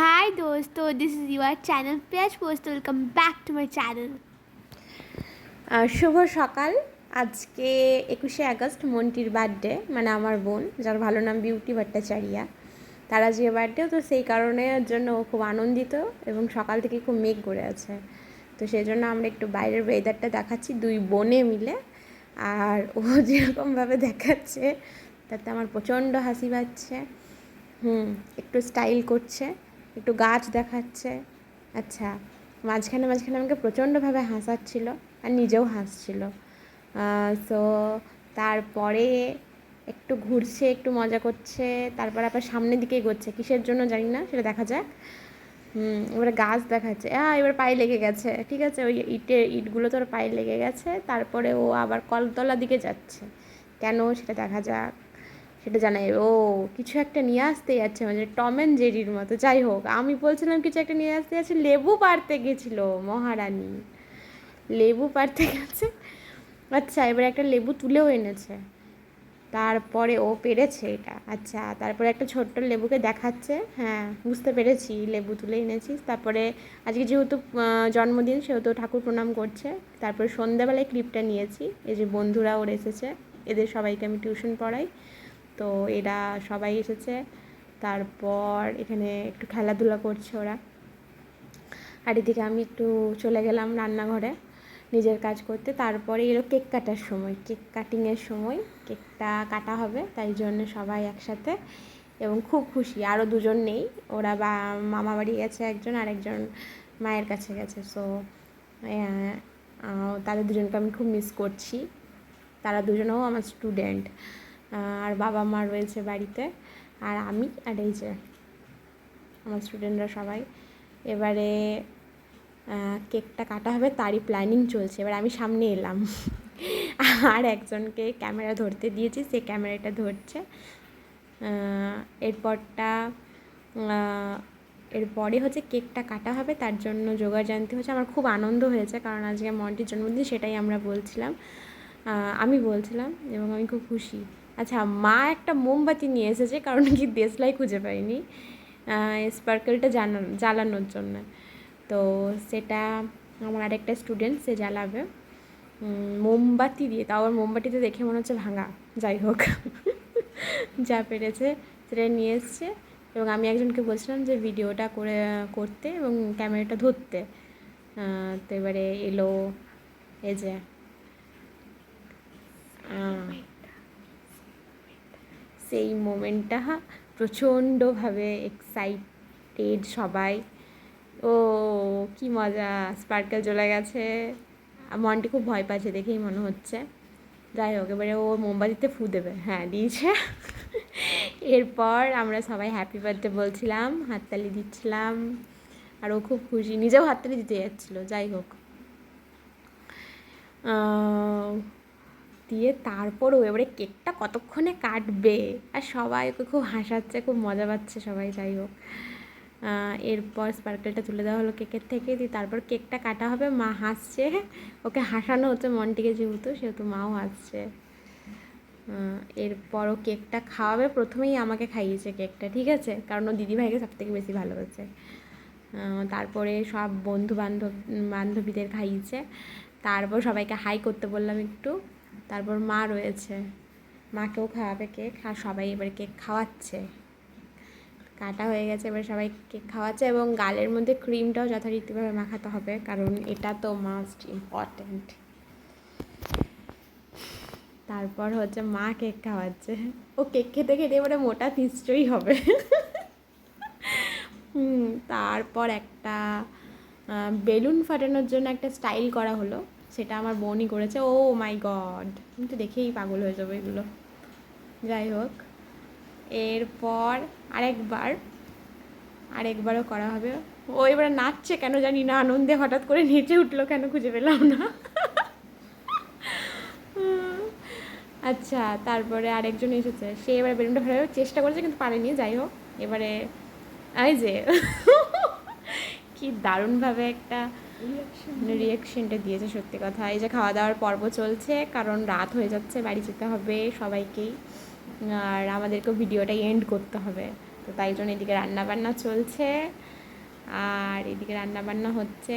Hi दोस्तों, this is your channel Piyaj Post. Welcome back to my channel. শুভ সকাল। আজকে 21শে August মন্টির birthday, মানে আমার বোন, যার ভালো নাম বিউটি ভট্টাচার্যা। তার আজকে বার্থডে, তো সেই কারণের জন্য ও খুব আনন্দিত এবং সকাল থেকে খুব মেঘ করে আছে। তো সেই জন্য আমরা একটু বাইরের ওয়েদারটা দেখাচ্ছি দুই বোনে মিলে। আর ও যেরকমভাবে দেখাচ্ছে তাতে আমার প্রচণ্ড হাসি পাচ্ছে। একটু স্টাইল করছে, একটু গাছ দেখাচ্ছে। আচ্ছা, মাঝখানে মাঝখানে আমাকে প্রচণ্ডভাবে হাসাচ্ছিল আর নিজেও হাসছিল। সো তারপরে একটু ঘুরছে, একটু মজা করছে, তারপর আবার সামনের দিকে এগোচ্ছে, কিসের জন্য জানি না, সেটা দেখা যাক। এবারে গাছ দেখাচ্ছে। এবার পায়ে লেগে গেছে, ঠিক আছে, ওই ইটগুলো তোর পায়ে লেগে গেছে। তারপরে ও আবার কলতলা দিকে যাচ্ছে, কেন সেটা দেখা যাক, সেটা জানাই। ও কিছু একটা নিয়ে আসতে যাচ্ছে, মানে টম অ্যান্ড জেরির মতো। যাই হোক, আমি বলছিলাম কিছু একটা নিয়ে আসতে যাচ্ছে, লেবু পাড়তে গেছিলো মহারানী, লেবু পাড়তে গেছে। আচ্ছা, এবার একটা লেবু তুলেও এনেছে, তারপরে ও পেরেছে এটা। আচ্ছা, তারপরে একটা ছোট্ট লেবুকে দেখাচ্ছে। হ্যাঁ, বুঝতে পেরেছি, লেবু তুলে এনেছিস। তারপরে আজকে যেহেতু জন্মদিন, সেহেতু ঠাকুর প্রণাম করছে। তারপরে সন্ধ্যাবেলায় ক্লিপটা নিয়েছি, এই যে বন্ধুরা ওর এসেছে, এদের সবাইকে আমি টিউশন পড়াই, তো এরা সবাই এসেছে। তারপর এখানে একটু খেলাধুলা করছে ওরা, আর এদিকে আমি একটু চলে গেলাম রান্নাঘরে নিজের কাজ করতে। তারপরে এলো কেক কাটার সময়, কেক কাটিংয়ের সময়, কেকটা কাটা হবে, তাই জন্য সবাই একসাথে এবং খুব খুশি। আরও দুজন নেই, ওরা মামা বাড়ি গেছে একজন, আর একজন মায়ের কাছে গেছে। সো তাদের দুজনকে আমি খুব মিস করছি। তারা দুজনেও আমার স্টুডেন্ট, আর বাবা মা রয়েছে বাড়িতে, আর আমি, আর এই যে আমার স্টুডেন্টরা সবাই। এবারে কেকটা কাটা হবে, তারই প্ল্যানিং চলছে। এবার আমি সামনে এলাম আর একজনকে ক্যামেরা ধরতে দিয়েছি, সে ক্যামেরাটা ধরছে। এরপরে হচ্ছে কেকটা কাটা হবে, তার জন্য জোগাড় জানতে হচ্ছে। আমার খুব আনন্দ হয়েছে, কারণ আজকে মন্টির জন্মদিন, সেটাই আমরা বলছিলাম, আমি বলছিলাম, এবং আমি খুব খুশি। আচ্ছা, মা একটা মোমবাতি নিয়ে এসেছে, কারণ কি দেশলাই খুঁজে পাইনি স্পার্কেলটা জ্বালানোর জন্য। তো সেটা আমার আরেকটা স্টুডেন্ট, সে জ্বালাবে মোমবাতি দিয়ে। তাও আবার মোমবাতিতে দেখে মনে হচ্ছে ভাঙা। যাই হোক, যা পেরেছে সেটা নিয়ে এসছে, এবং আমি একজনকে বলছিলাম যে ভিডিওটা করতে এবং ক্যামেরাটা ধরতে। তো এবারে এলো, এই যে সেই মোমেন্টটা, প্রচণ্ডভাবে এক্সাইটেড সবাই। ও কি মজা, স্পার্কেল চলে গেছে। মনটি খুব ভয় পাচ্ছে দেখেই মনে হচ্ছে। যাই হোক, এবারে ও মোমবাতিতে ফু দেবে। হ্যাঁ, দিয়েছে। এরপর আমরা সবাই হ্যাপি বার্থডে বলছিলাম, হাততালি দিচ্ছিলাম, আর ও খুব খুশি, নিজেও হাততালি দিতে যাচ্ছিলো। যাই হোক, দিয়ে তারপরও এবারে কেকটা কতক্ষণে কাটবে, আর সবাই ওকে খুব হাসাচ্ছে, খুব মজা পাচ্ছে সবাই। যাই হোক, এরপর স্পার্কেলটা তুলে দেওয়া হলো কেকের থেকে, দিয়ে তারপর কেকটা কাটা হবে। মা হাসছে, ওকে হাসানো হচ্ছে মনটিকে, সেহেতু মাও হাসছে। এরপরও কেকটা খাওয়াবে, প্রথমেই আমাকে খাইয়েছে কেকটা, ঠিক আছে, কারণ ও দিদিভাইকে সবথেকে বেশি ভালোবাসে। তারপরে সব বান্ধবীদের খাইয়েছে। তারপর সবাইকে হাই করতে বললাম একটু। তারপর মা রয়েছে, মাকেও খাওয়াবে কেক, আর সবাই এবারে কেক খাওয়াচ্ছে। কাটা হয়ে গেছে, এবার সবাই কেক খাওয়াচ্ছে, এবং গালের মধ্যে ক্রিমটাও যথারীতিভাবে মাখাতে হবে, কারণ এটা তো মাস্ট ইম্পর্ট্যান্ট। তারপর হচ্ছে মা কেক খাওয়াচ্ছে, ও কেক খেতে খেতে এবারে মোটা নিশ্চয়ই হবে। তারপর একটা বেলুন ফাটানোর জন্য একটা স্টাইল করা হলো, সেটা আমার বোনই করেছে। ও মাই গড, আমি তো দেখেই পাগল হয়ে যাবো এগুলো। যাই হোক, এরপর আরেকবারও করা হবে। ও এবারে নাচছে কেন জানি না, আনন্দে হঠাৎ করে নেচে উঠলো কেন খুঁজে পেলাম না। আচ্ছা, তারপরে আরেকজন এসেছে, সে এবার বেলুনটা ফেরানোর চেষ্টা করেছে কিন্তু পারেনি। যাই হোক, এবারে এই যে কি দারুণভাবে একটা রিয়াকশনটা দিয়েছে, সত্যি কথা। এই যে খাওয়া দাওয়ার পর্ব চলছে, কারণ রাত হয়ে যাচ্ছে, বাড়ি যেতে হবে সবাইকেই, আর আমাদেরকেও ভিডিওটা এন্ড করতে হবে। তো তো তাই জন্য এদিকে রান্নাবান্না চলছে আর এদিকে রান্নাবান্না হচ্ছে